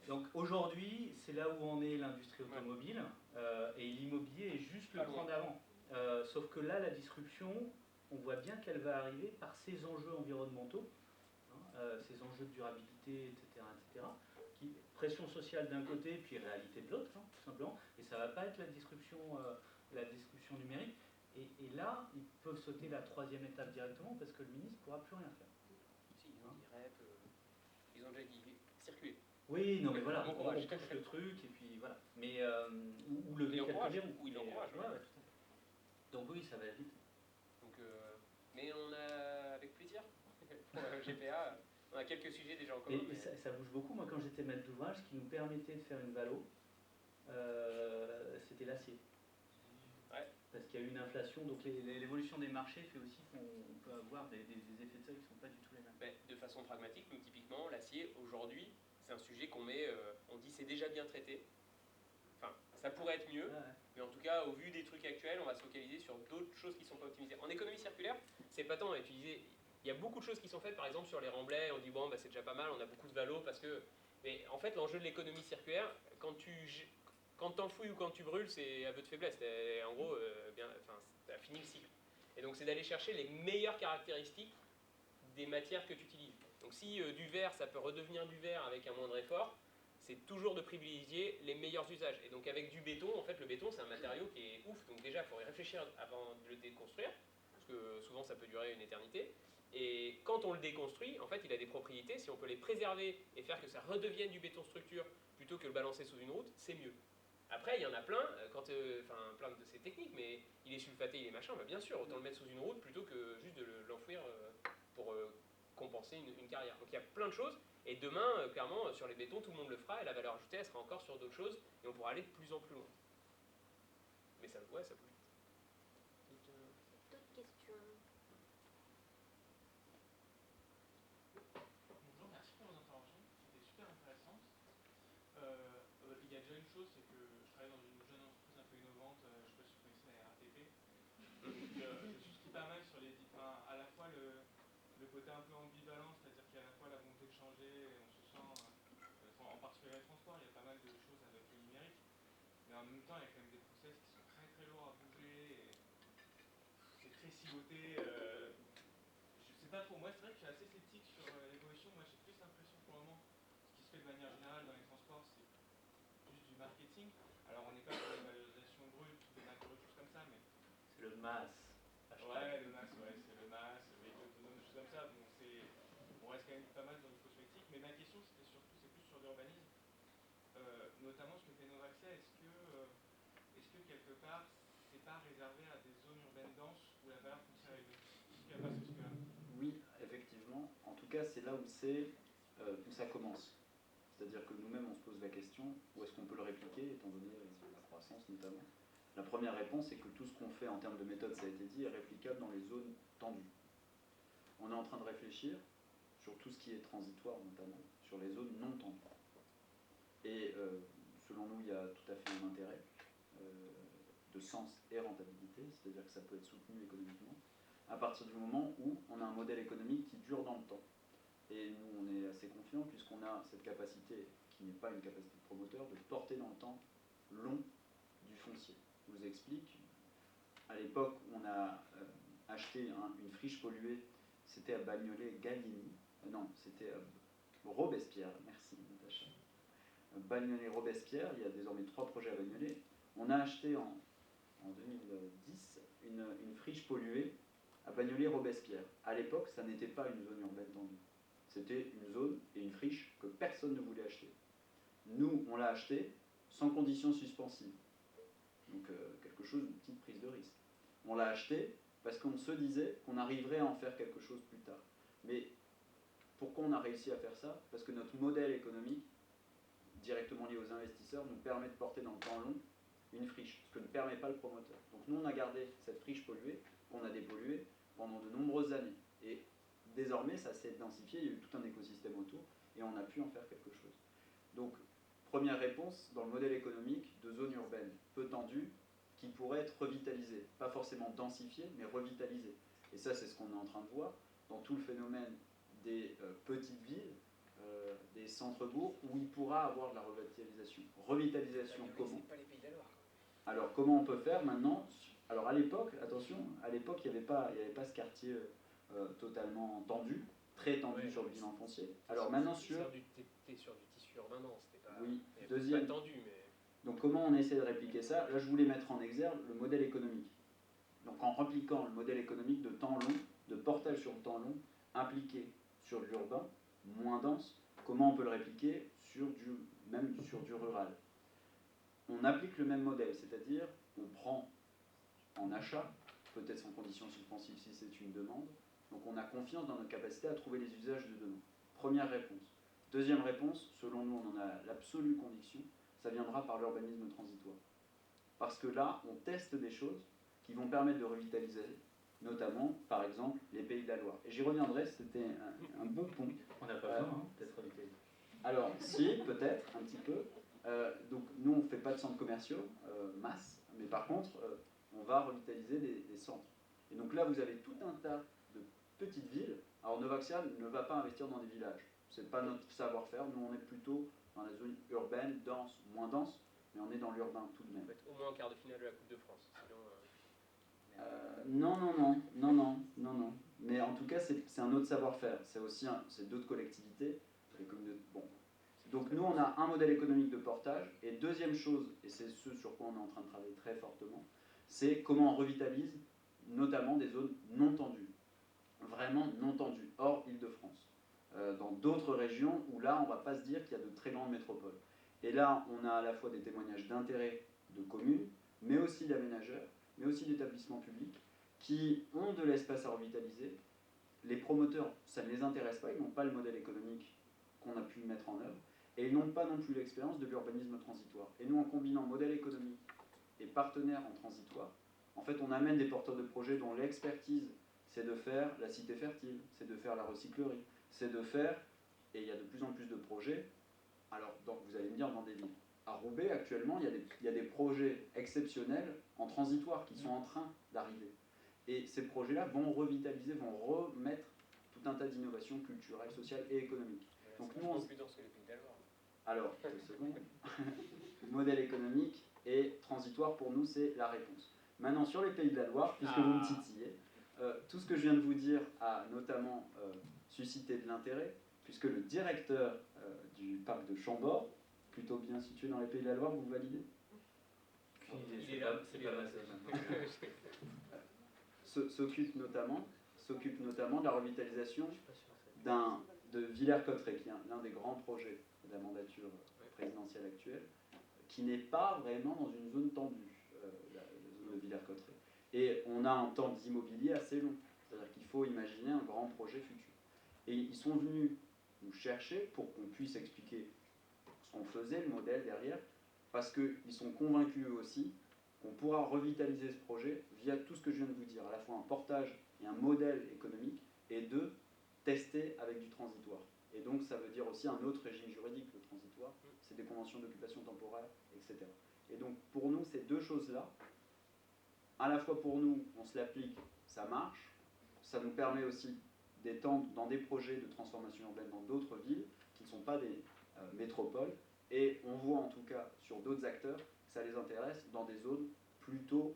Donc aujourd'hui, c'est là où en est l'industrie automobile, et l'immobilier est juste le cran d'avant. Sauf que là, la disruption, on voit bien qu'elle va arriver par ces enjeux environnementaux, ces enjeux de durabilité, etc., pression sociale d'un côté, puis réalité de l'autre, tout simplement. Et ça ne va pas être la disruption numérique. Et là, ils peuvent sauter la troisième étape directement parce que le ministre ne pourra plus rien faire. Si, ils ont dit REP, ils ont déjà dit circuler. Oui, non mais voilà, on touche le truc et puis voilà. Mais ou lever quelques verrous. Ou il encourage. Ouais, tout à fait. Donc oui, ça va vite. Donc, mais on a avec plaisir pour GPA. On a quelques sujets déjà en commun. Et ça bouge beaucoup. Moi, quand j'étais maître d'ouvrage, ce qui nous permettait de faire une valo, c'était l'acier. Ouais. Parce qu'il y a eu une inflation, donc l'évolution des marchés fait aussi qu'on peut avoir des effets de seuil qui ne sont pas du tout les mêmes. Mais de façon pragmatique, nous typiquement, l'acier, aujourd'hui, c'est un sujet qu'on met, on dit c'est déjà bien traité. Enfin, ça pourrait être mieux, mais en tout cas, au vu des trucs actuels, on va se focaliser sur d'autres choses qui ne sont pas optimisées. En économie circulaire, c'est pas tant à utiliser. Il y a beaucoup de choses qui sont faites, par exemple sur les remblais, on dit bon, bah, c'est déjà pas mal, on a beaucoup de valo parce que. Mais en fait, l'enjeu de l'économie circulaire, quand t'en fouilles ou quand tu brûles, c'est aveu de faiblesse. En gros, tu as fini le cycle. Et donc, c'est d'aller chercher les meilleures caractéristiques des matières que tu utilises. Donc, si du verre, ça peut redevenir du verre avec un moindre effort, c'est toujours de privilégier les meilleurs usages. Et donc avec du béton, en fait le béton c'est un matériau qui est ouf, donc déjà il faut y réfléchir avant de le déconstruire, parce que souvent ça peut durer une éternité. Et quand on le déconstruit, en fait il a des propriétés, si on peut les préserver et faire que ça redevienne du béton structure plutôt que le balancer sous une route, c'est mieux. Après il y en a plein, plein de ces techniques, mais il est sulfaté, il est machin, bah, bien sûr, autant le mettre sous une route plutôt que juste de l'enfouir pour compenser une carrière. Donc il y a plein de choses. Et demain, clairement, sur les bétons, tout le monde le fera et la valeur ajoutée, elle sera encore sur d'autres choses et on pourra aller de plus en plus loin. Mais ça, ouais, ça bouge vite. D'autres questions? Bonjour, merci pour vos interventions, c'était super intéressant. Il y a déjà une chose, c'est que je travaille dans une jeune entreprise un peu innovante, je ne sais pas si vous connaissez la RATP. Donc je souscris pas mal sur à la fois le côté un peu ambivalent, c'est-à-dire qu'il y a à la fois la volonté de changer, et on se sent, en particulier dans les transports, il y a pas mal de choses avec le numérique, mais en même temps il y a quand même des process qui sont très très lourds à bouger, et c'est très siloté. Je sais pas trop, moi c'est vrai que je suis assez sceptique sur l'évolution, moi j'ai plus l'impression pour le moment, ce qui se fait de manière générale dans les transports, c'est plus du marketing. Alors on n'est pas sur une valorisation brute, des macros, des choses comme ça, mais... C'est le mass. Ouais, le mass, ouais, c'est le mass, le véhicule autonome, des choses comme ça. Bon, on reste quand même pas mal dans une cosmétique, mais ma question c'est plus sur l'urbanisme, notamment ce que fait Novaxia. Est-ce que quelque part c'est pas réservé à des zones urbaines denses où la valeur foncière est élevée? Est-ce qu'il n'y a pas ce risque-là? Oui, effectivement. En tout cas, c'est là où ça commence. C'est-à-dire que nous-mêmes, on se pose la question, où est-ce qu'on peut le répliquer, étant donné la croissance notamment. La première réponse est que tout ce qu'on fait en termes de méthode, ça a été dit, est réplicable dans les zones tendues. On est en train de réfléchir sur tout ce qui est transitoire, notamment, sur les zones non tendues. Et selon nous, il y a tout à fait un intérêt de sens et rentabilité, c'est-à-dire que ça peut être soutenu économiquement, à partir du moment où on a un modèle économique qui dure dans le temps. Et nous, on est assez confiants, puisqu'on a cette capacité, qui n'est pas une capacité de promoteur, de porter dans le temps long du foncier. Je vous explique. À l'époque où on a acheté une friche polluée, c'était à Bagnolet-Gallieni. Non, c'était à Robespierre. Merci, Natacha. Bagnolet-Robespierre, il y a désormais 3 projets à Bagnolet. On a acheté en 2010 une friche polluée à Bagnolet-Robespierre. À l'époque, ça n'était pas une zone urbaine tendue. C'était une zone et une friche que personne ne voulait acheter. Nous, on l'a acheté sans conditions suspensives. Donc quelque chose, une petite prise de risque. On l'a acheté parce qu'on se disait qu'on arriverait à en faire quelque chose plus tard. Mais pourquoi on a réussi à faire ça? Parce que notre modèle économique, directement lié aux investisseurs, nous permet de porter dans le temps long une friche, ce que ne permet pas le promoteur. Donc nous, on a gardé cette friche polluée, qu'on a dépolluée pendant de nombreuses années. Et désormais, ça s'est densifié, il y a eu tout un écosystème autour, et on a pu en faire quelque chose. Donc, première réponse, dans le modèle économique de zones urbaines peu tendues, qui pourraient être revitalisées. Pas forcément densifiées, mais revitalisées. Et ça, c'est ce qu'on est en train de voir dans tout le phénomène des petites villes, des centres-bourgs où il pourra avoir de la revitalisation. Revitalisation comment ? C'est pas les Pays de la Loire. Alors comment on peut faire maintenant ? Alors à l'époque, attention, à l'époque il n'y avait pas ce quartier totalement tendu, très tendu sur le bilan foncier. Alors maintenant T'es sur du tissu urbain, non, c'était pas, oui, pas tendu, mais... Donc comment on essaie de répliquer ça ? Là je voulais mettre en exergue le modèle économique. Donc en répliquant le modèle économique de temps long, de portage sur le temps long, impliqué sur l'urbain, moins dense, comment on peut le répliquer même sur du rural ? On applique le même modèle, c'est-à-dire on prend en achat, peut-être sans condition suspensive si c'est une demande, donc on a confiance dans notre capacité à trouver les usages de demain. Première réponse. Deuxième réponse, selon nous on en a l'absolue conviction, ça viendra par l'urbanisme transitoire. Parce que là, on teste des choses qui vont permettre de revitaliser, notamment, par exemple, les Pays de la Loire. Et j'y reviendrai, c'était un bon pont. On n'a pas besoin d'être revitalisé. Alors, si, peut-être, un petit peu. Donc, nous, on ne fait pas de centres commerciaux, masse, mais par contre, on va revitaliser des centres. Et donc là, vous avez tout un tas de petites villes. Alors, Novaxia ne va pas investir dans des villages. Ce n'est pas notre savoir-faire. Nous, on est plutôt dans la zone urbaine, dense, moins dense, mais on est dans l'urbain tout de même. Au moins en quart de finale de la Coupe de France. Sinon, Non. Mais en tout cas, c'est un autre savoir-faire. C'est aussi c'est d'autres collectivités. Bon. Donc nous, on a un modèle économique de portage. Et deuxième chose, et c'est ce sur quoi on est en train de travailler très fortement, c'est comment on revitalise notamment des zones non tendues. Vraiment non tendues, hors Île-de-France. Dans d'autres régions où là, on ne va pas se dire qu'il y a de très grandes métropoles. Et là, on a à la fois des témoignages d'intérêt de communes, mais aussi d'aménageurs, mais aussi d'établissements publics qui ont de l'espace à revitaliser. Les promoteurs, ça ne les intéresse pas, ils n'ont pas le modèle économique qu'on a pu mettre en œuvre, et ils n'ont pas non plus l'expérience de l'urbanisme transitoire. Et nous, en combinant modèle économique et partenaires en transitoire, en fait, on amène des porteurs de projets dont l'expertise, c'est de faire la cité fertile, c'est de faire la recyclerie, c'est de faire, et il y a de plus en plus de projets, alors donc vous allez me dire dans des villes. À Roubaix, actuellement, il y a des projets exceptionnels en transitoire qui sont en train d'arriver. Et ces projets-là vont revitaliser, vont remettre tout un tas d'innovations culturelles, sociales et économiques. Donc nous, plus dense que les Pays de la Loire. Alors, second, modèle économique et transitoire, pour nous, c'est la réponse. Maintenant, sur les Pays de la Loire, puisque vous me titillez, tout ce que je viens de vous dire a notamment suscité de l'intérêt, puisque le directeur du parc de Chambord, plutôt bien situé dans les Pays de la Loire, vous validez ? C'est pas mal s'occupe notamment de la revitalisation de Villers-Cotterêts, qui est l'un des grands projets de la mandature présidentielle actuelle, qui n'est pas vraiment dans une zone tendue, la zone de Villers-Cotterêts. Et on a un temps d'immobilier assez long, c'est-à-dire qu'il faut imaginer un grand projet futur. Et ils sont venus nous chercher pour qu'on puisse expliquer ce qu'on faisait, le modèle derrière, parce qu'ils sont convaincus eux aussi qu'on pourra revitaliser ce projet via tout ce que je viens de vous dire, à la fois un portage et un modèle économique, et deux, tester avec du transitoire. Et donc ça veut dire aussi un autre régime juridique, le transitoire, c'est des conventions d'occupation temporaire, etc. Et donc pour nous, ces deux choses-là, à la fois pour nous, on se l'applique, ça marche, ça nous permet aussi d'étendre dans des projets de transformation urbaine dans d'autres villes qui ne sont pas des métropoles, et on voit en tout cas sur d'autres acteurs que ça les intéresse dans des zones plutôt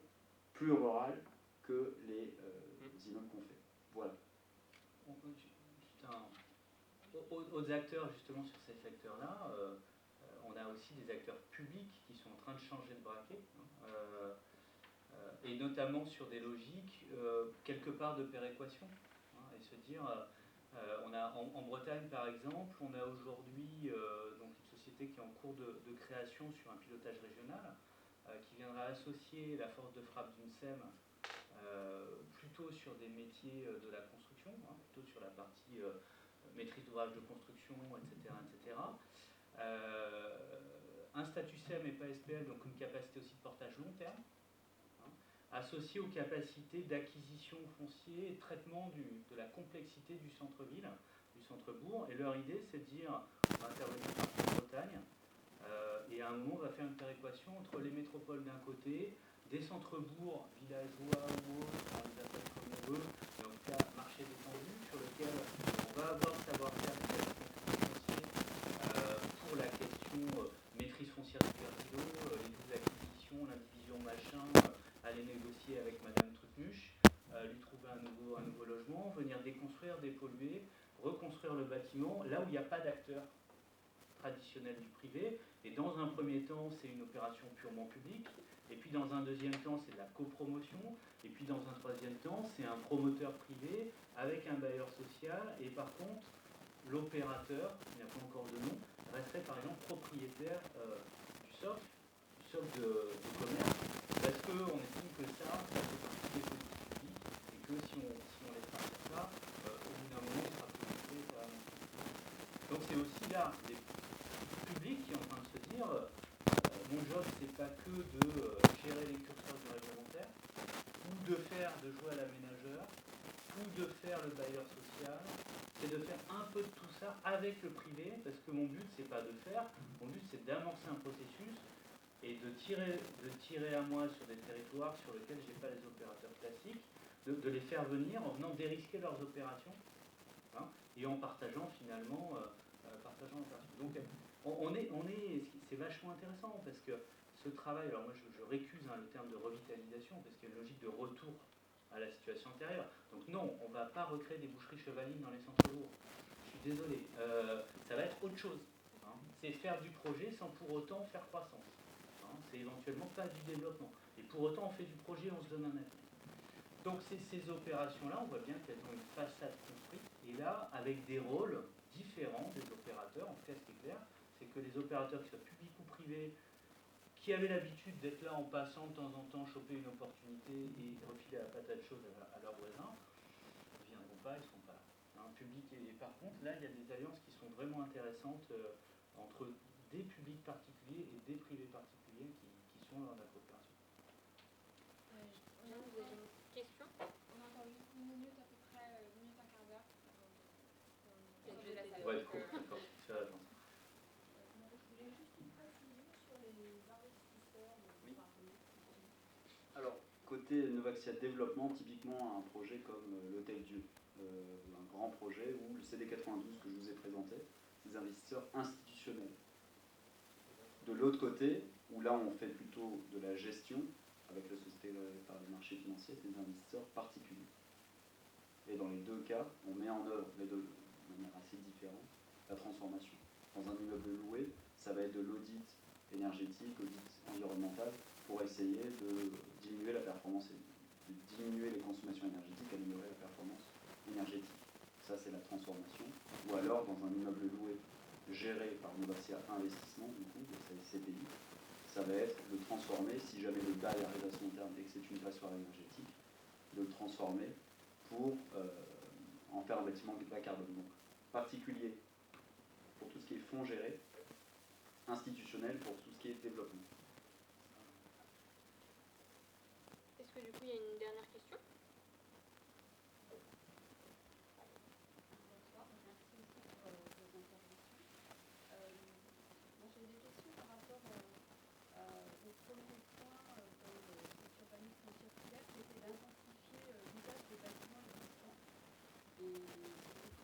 plus rurales que les immeubles qu'on fait. Voilà. Autres acteurs justement sur ces secteurs-là, on a aussi des acteurs publics qui sont en train de changer de braquet, et notamment sur des logiques quelque part de péréquation, et se dire, on a en Bretagne par exemple, on a aujourd'hui donc une société qui est en cours de création sur un pilotage régional, qui viendra associer la force de frappe d'une SEM plutôt sur des métiers de la construction, plutôt sur la partie maîtrise d'ouvrage de construction, etc. Un statut SEM et pas SPL, donc une capacité aussi de portage long terme, associé aux capacités d'acquisition foncier et de traitement de la complexité du centre-ville, du centre-bourg. Et leur idée, c'est de dire, on va intervenir partout en Bretagne, et à un moment, on va faire une péréquation entre les métropoles d'un côté, des centres-bourgs, villageois ou autres, on les appelle comme on veut, mais en tout cas, marché détendu, sur lequel on va avoir le savoir-faire de la construction foncière, dépolluer, reconstruire le bâtiment là où il n'y a pas d'acteur traditionnel du privé. Et dans un premier temps, c'est une opération purement publique. Et puis dans un deuxième temps, c'est de la copromotion. Et puis dans un troisième temps, c'est un promoteur privé avec un bailleur social. Et par contre, l'opérateur, qui n'a pas encore de nom, resterait par exemple propriétaire du socle de commerce, parce qu'on estime que ça fait partie des politiques publiques, et que si on laisse faire ça, au bout d'un moment, ça sera publié, ça va monter. Donc c'est aussi là des publics qui sont en train de se dire mon job, c'est pas que de gérer les curseurs du réglementaire, ou de jouer à l'aménageur, ou de faire le bailleur social, c'est de faire un peu de tout ça avec le privé, parce que mon but, c'est pas de faire, mon but, c'est d'amorcer un processus et de tirer à moi sur des territoires sur lesquels je n'ai pas les opérateurs classiques, de les faire venir en venant dérisquer leurs opérations, hein, et en partageant finalement l'opération. Donc c'est vachement intéressant, parce que ce travail, alors moi je récuse le terme de revitalisation, parce qu'il y a une logique de retour à la situation antérieure. Donc non, on ne va pas recréer des boucheries chevalines dans les centres-bourgs. Je suis désolé. Ça va être autre chose. Hein. C'est faire du projet sans pour autant faire croissance. Hein. C'est éventuellement pas du développement. Et pour autant, on fait du projet, on se donne un avenir. Donc ces opérations-là, on voit bien qu'elles ont une façade construite. Et là, avec des rôles différents des opérateurs, en tout cas ce qui est clair, c'est que les opérateurs, qu'ils soient publics ou privés, qui avaient l'habitude d'être là en passant de temps en temps, choper une opportunité et refiler la patate chaude à leurs voisins, ne viendront pas, ils ne seront pas là. Hein, public et par contre, là, il y a des alliances qui sont vraiment intéressantes entre des publics particuliers et des privés particuliers qui sont dans la coopération. Jean, vous avez une question? On a encore juste une minute à peu près, une minute, un quart d'heure. Je vais la salle. Ouais, d'accord, c'est la réponse. Je voulais juste une précision sur les investisseurs. Oui. Alors, côté Novaxia Développement, typiquement un projet comme l'Hôtel Dieu, un grand projet où le CD92 que je vous ai présenté, c'est des investisseurs institutionnels. De l'autre côté, où là on fait plutôt de la gestion, avec la société par les marchés financiers, c'est des investisseurs particuliers. Et dans les deux cas, on met en œuvre, mais de manière assez différente, la transformation. Dans un immeuble loué, ça va être de l'audit énergétique, audit environnemental, pour essayer de diminuer la performance, de diminuer les consommations énergétiques, améliorer la performance énergétique. Ça, c'est la transformation. Ou alors, dans un immeuble loué géré par Novaxia Investissement, du coup, de sa SCPI, ça va être de transformer, si jamais le bail arrive à son terme et que c'est une passoire énergétique, de le transformer pour en faire un bâtiment bas carbone. Donc, particulier pour tout ce qui est fonds gérés, institutionnel pour tout ce qui est développement. Est-ce que du coup il y a une dernière question? Bonsoir, merci aussi pour vos interventions. Moi j'ai des questions par rapport au premier point dans cet urbanisme circulaire, qui était d'intensifier l'usage des bâtiments existants. Et donc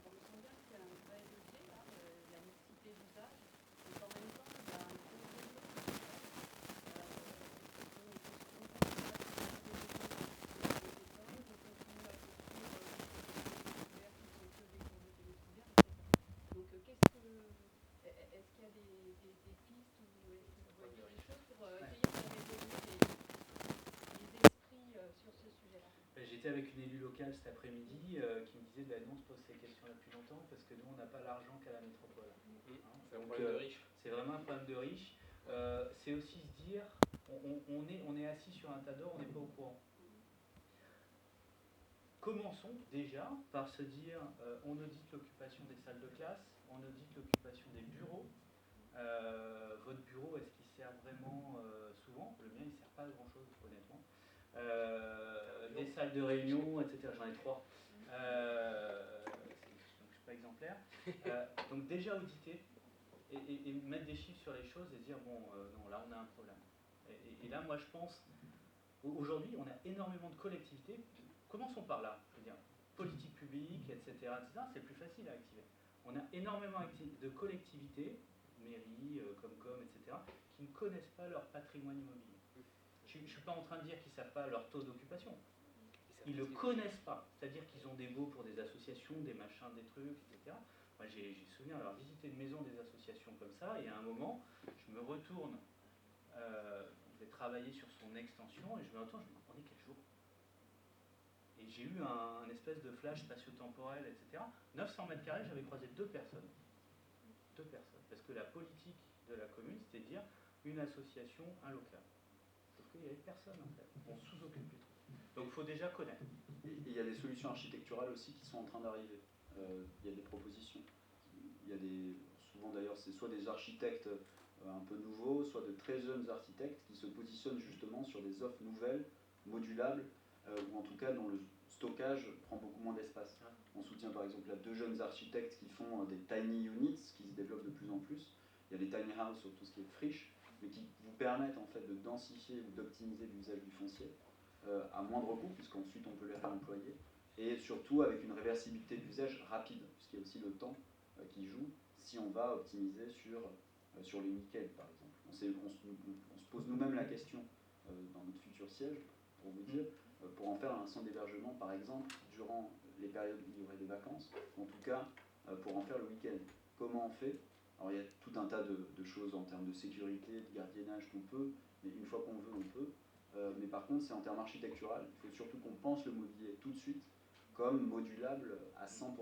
on sent bien qu'il y a un vrai levier là, la mixité d'usage, et qu'en même temps il y a un gros développement. Est-ce qu'il y a des pistes ou est-ce que vous voyez des choses pour essayer de faire évoluer les esprits sur ce sujet-là? J'étais avec une élue locale cet après-midi qui me disait nous on se pose ces questions-là depuis longtemps parce que nous on n'a pas l'argent qu'à la métropole. Hein, c'est un problème de riche. C'est vraiment un problème de riche. C'est aussi se dire on est assis sur un tas d'or, on n'est pas au courant. Commençons déjà par se dire on audite l'occupation des salles de classe, on audite l'occupation des bureaux. Votre bureau, est-ce qu'il sert vraiment souvent? Le mien, il ne sert pas à grand-chose, honnêtement. Des salles de réunion, etc. J'en ai 3. Donc je ne suis pas exemplaire. Donc déjà auditer et mettre des chiffres sur les choses et dire non, là on a un problème. Et là, moi je pense, aujourd'hui, on a énormément de collectivités. Commençons par là, je veux dire, politique publique, etc. C'est le plus facile à activer. On a énormément de collectivités, mairies, Comcom, etc., qui ne connaissent pas leur patrimoine immobilier. Je ne suis pas en train de dire qu'ils ne savent pas leur taux d'occupation. ils le connaissent pas. C'est-à-dire qu'ils ont des baux pour des associations, des machins, des trucs, etc. Moi, j'ai souvenir d'avoir visité une maison des associations comme ça, et à un moment, je me retourne, je vais travailler sur son extension, et je me retourne, je me dis, on est quel jour? Et j'ai eu un espèce de flash spatio-temporel, etc. 900 mètres carrés, j'avais croisé 2 personnes. 2 personnes. Parce que la politique de la commune, c'était de dire une association, un local. Sauf qu'il n'y avait personne, en fait. On sous-occupe les trucs. Donc il faut déjà connaître. Et il y a des solutions architecturales aussi qui sont en train d'arriver. Il y a des propositions. Il y a souvent d'ailleurs, c'est soit des architectes un peu nouveaux, soit de très jeunes architectes qui se positionnent justement sur des offres nouvelles, modulables, ou en tout cas dont le stockage prend beaucoup moins d'espace. On soutient par exemple là 2 jeunes architectes qui font des tiny units, qui se développent de plus en plus. Il y a des tiny houses sur tout ce qui est friche, mais qui vous permettent en fait de densifier ou d'optimiser l'usage du foncier à moindre coût, puisqu'ensuite on peut les réemployer, et surtout avec une réversibilité d'usage rapide, puisqu'il y a aussi le temps qui joue si on va optimiser sur les week-ends par exemple. On se pose nous-mêmes la question dans notre futur siège, pour vous dire, pour en faire un centre d'hébergement par exemple durant les périodes où il y aurait des vacances, en tout cas pour en faire le week-end. Comment on fait? Alors il y a tout un tas de choses en termes de sécurité, de gardiennage qu'on peut, mais une fois qu'on veut, on peut. Mais par contre, c'est en termes architectural, il faut surtout qu'on pense le mobilier tout de suite comme modulable à 100%.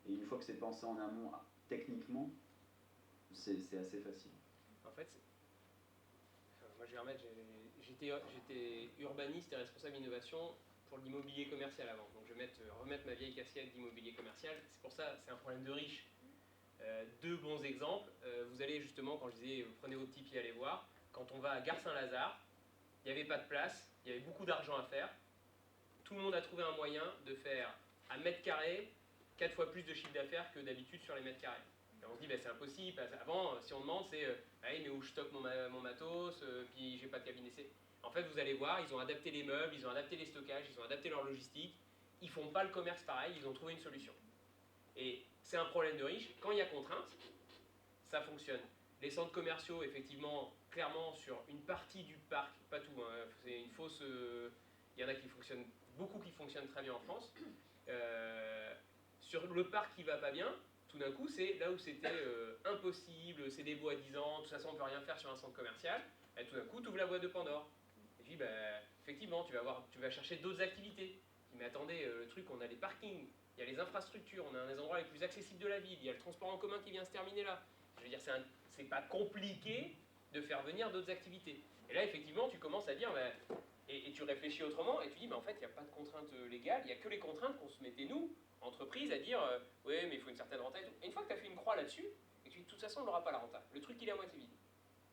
Et une fois que c'est pensé en amont, techniquement, c'est assez facile. En fait, moi je vais remettre, j'étais urbaniste et responsable d'innovation pour l'immobilier commercial avant. Donc je vais remettre ma vieille casquette d'immobilier commercial. C'est pour ça, c'est un problème de riche. 2 bons exemples. Vous allez justement, quand je disais, vous prenez vos petits pieds, allez voir. Quand on va à Gare Saint-Lazare, il n'y avait pas de place, il y avait beaucoup d'argent à faire. Tout le monde a trouvé un moyen de faire à mètre carré 4 fois plus de chiffre d'affaires que d'habitude sur les mètres carrés. Et on se dit, c'est impossible. Avant, si on demande, c'est mais où je stocke mon matos, puis j'ai pas de cabinet. En fait, vous allez voir, ils ont adapté les meubles, ils ont adapté les stockages, ils ont adapté leur logistique. Ils font pas le commerce pareil, ils ont trouvé une solution. Et c'est un problème de riche. Quand il y a contrainte, ça fonctionne. Les centres commerciaux, effectivement, clairement, sur une partie du parc, pas tout, hein, c'est une fausse... il y en a qui fonctionnent, beaucoup qui fonctionnent très bien en France. Sur le parc qui va pas bien, tout d'un coup, c'est là où c'était impossible, c'est des baux à 10 ans, de toute façon, on ne peut rien faire sur un centre commercial. Et tout d'un coup, tu ouvres la boîte de Pandore. Et puis, effectivement, tu vas chercher d'autres activités. Mais attendez, le truc, on a les parkings, il y a les infrastructures, on a un des endroits les plus accessibles de la ville, il y a le transport en commun qui vient se terminer là. Je veux dire, c'est pas compliqué de faire venir d'autres activités. Et là, effectivement, tu commences à dire, et tu réfléchis autrement, et tu dis, en fait, il n'y a pas de contraintes légales, il n'y a que les contraintes qu'on se mettait, nous, entreprises, à dire, oui, mais il faut une certaine renta. Et une fois que tu as fait une croix là-dessus, et que tu dis, de toute façon, on n'aura pas la renta. Le truc, il est à moitié vide.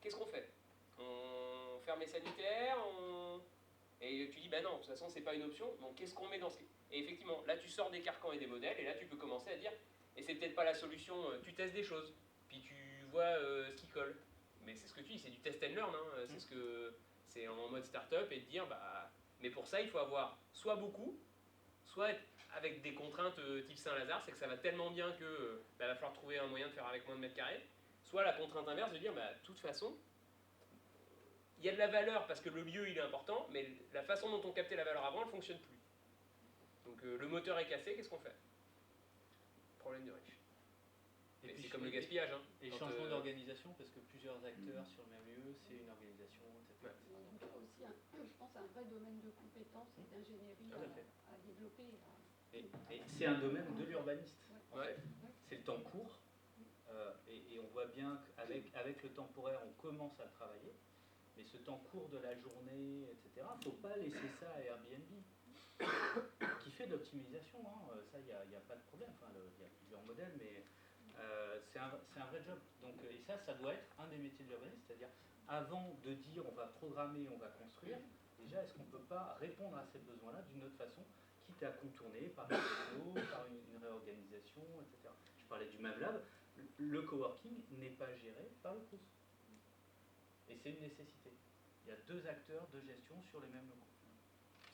Qu'est-ce qu'on fait? On ferme les sanitaires, et tu dis, non, de toute façon, c'est pas une option, donc qu'est-ce qu'on met dans ce... Et effectivement, là, tu sors des carcans et des modèles, et là, tu peux commencer à dire, et c'est peut-être pas la solution, tu testes des choses, puis tu vois ce qui colle. Mais c'est ce que tu dis, c'est du test and learn, hein, c'est en mode start-up, et de dire, mais pour ça, il faut avoir soit beaucoup, soit être avec des contraintes type Saint-Lazare, c'est que ça va tellement bien que va falloir trouver un moyen de faire avec moins de mètres carrés, soit la contrainte inverse de dire, de toute façon, il y a de la valeur parce que le lieu il est important, mais la façon dont on captait la valeur avant, elle ne fonctionne plus. Donc le moteur est cassé, qu'est-ce qu'on fait? Problème de riche. Et c'est comme le gaspillage. Hein. Et changement d'organisation, parce que plusieurs acteurs sur le même lieu, c'est une organisation, etc. Donc il y a aussi, je pense, un vrai domaine de compétences et d'ingénierie à développer. Et c'est un domaine de l'urbaniste. Ouais. C'est le temps court, et on voit bien qu'avec le temporaire, on commence à le travailler. Mais ce temps court de la journée, etc., il ne faut pas laisser ça à Airbnb, qui fait de l'optimisation. Hein. Ça, il n'y a pas de problème. Enfin, il y a plusieurs modèles, mais c'est un vrai job. Donc, et ça doit être un des métiers de l'urbaniste, c'est-à-dire avant de dire on va programmer, on va construire, déjà, est-ce qu'on ne peut pas répondre à ces besoins-là d'une autre façon, quitte à contourner par une réseau, par une réorganisation, etc. Je parlais du MAVLab, le coworking n'est pas géré par le CRUS. Et c'est une nécessité. Il y a 2 acteurs de gestion sur les mêmes locaux.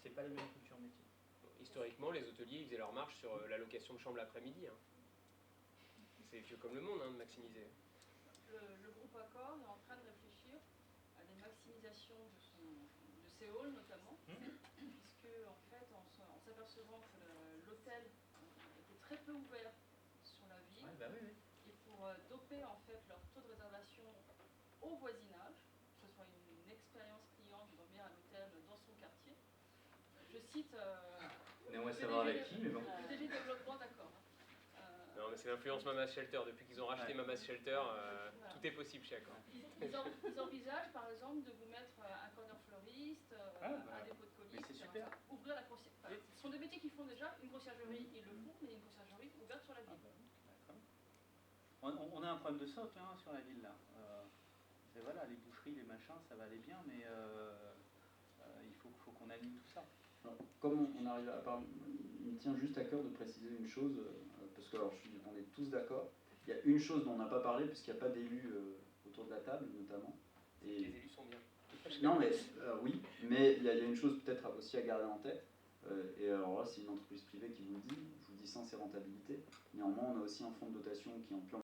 Ce n'est pas les mêmes cultures métiers. Historiquement, les hôteliers ils faisaient leur marche sur la location de chambre l'après-midi. Hein. C'est vieux comme le monde de maximiser. Le groupe Accor est en train de réfléchir à des maximisations de ses halls notamment, puisque en fait, en souvent que l'hôtel était très peu ouvert sur la ville. Ouais, bah oui, oui. Et pour doper en fait leur taux de réservation au voisinage, que ce soit une expérience client de dormir à l'hôtel dans son quartier. Je cite On aimerait savoir avec qui, mais bon. le DG Développement, d'accord. Non, mais c'est l'influence Mama's Shelter. Depuis qu'ils ont racheté Ouais. Mama's Shelter, Voilà. tout est possible chez Accor. Ils envisagent par exemple de vous mettre un corner fleuriste, Ah, bah, un dépôt de colis, mais c'est etc. super. Ouvrir la conciergerie. Enfin, ce sont des métiers qu'ils font déjà. Une conciergerie, ils le font, mais une conciergerie ouverte sur la Ah, ville. bah, très bien. On a un problème de stock sur la ville là. Et voilà, les boucheries, les machins, ça va aller bien, mais il faut qu'on aligne tout ça. Alors, comme on arrive à parler, il me tient juste à cœur de préciser une chose, parce que alors, on est tous d'accord. Il y a une chose dont on n'a pas parlé, puisqu'il n'y a pas d'élus autour de la table, notamment. Et Les élus sont bien. non, mais oui, mais il y a une chose peut-être aussi à garder en tête. Et alors là, c'est une entreprise privée qui vous le dit, je vous dis sans ses rentabilités. Néanmoins, on a aussi un fonds de dotation qui est en plan